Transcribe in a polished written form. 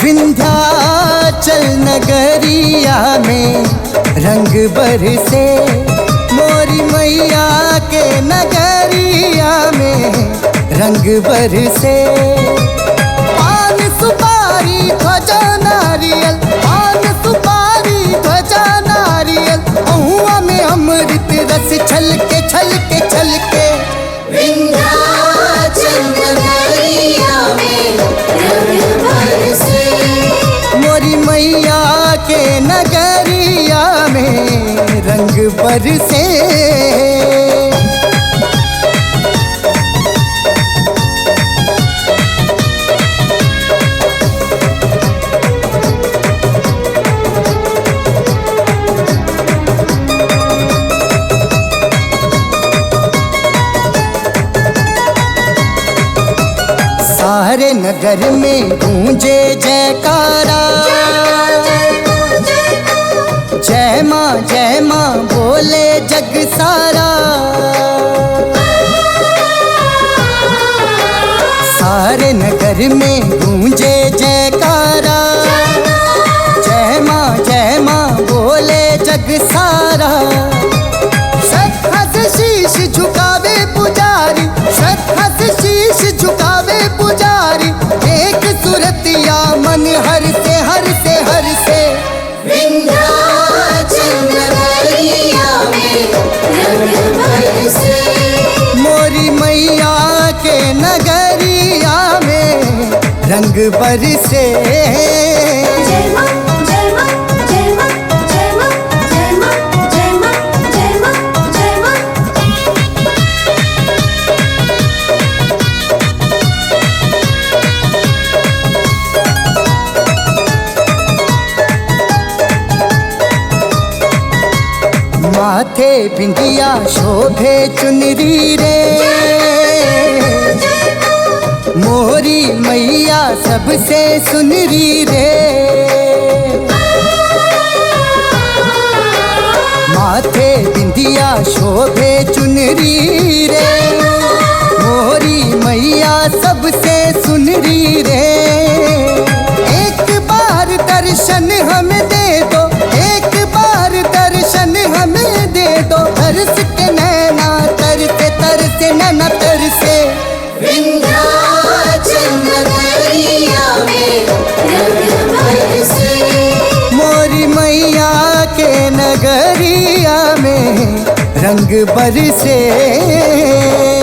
विंध्याचल नगरिया में रंग बरसे, मोरी मैया के नगरिया में रंग बरसे। पान सुपारी ध्वजा नारियल, पान सुपारी ध्वजा नारियल, अहुआ में अमृत रस छलके छलके छलके। विंध्याचल नगरिया में रंग बरसे, मोरी मैया के नगरिया में रंग बरसे। सारे नगर में गूंजे जयकारा, जय माँ बोले जग सारा। सारे नगर में गूंजे जयकारा, जय माँ बोले जग सारा। श्रद्धा से शीश झुकावे पुजारी, श्रद्धा से शीश झुकावे पुजारी। एक सुरतिया मन हर से हर से हर से। विंध्याचल नगरिया में रंग बरसे, मोरी मैया के नगरिया में रंग बरसे। जय माँ जय माँ जय माँ जय माँ जय माँ जय माँ जय माँ जय माँ। माथे बिंदिया शोभे चुनरी रे, मोरी मैया सबसे सुनरी रे। माथे बिंदिया शोभे चुनरी रे, मोरी मैया सबसे सुनरी रे। एक बार दर्शन हमें दे दो, एक बार दर्शन हमें दे दो। तरस के नैना तरसे तरसे नैना तरसे। विंध्याचल नगरिया में रंग बरसे, मोरी मैया के नगरिया में रंग बरसे।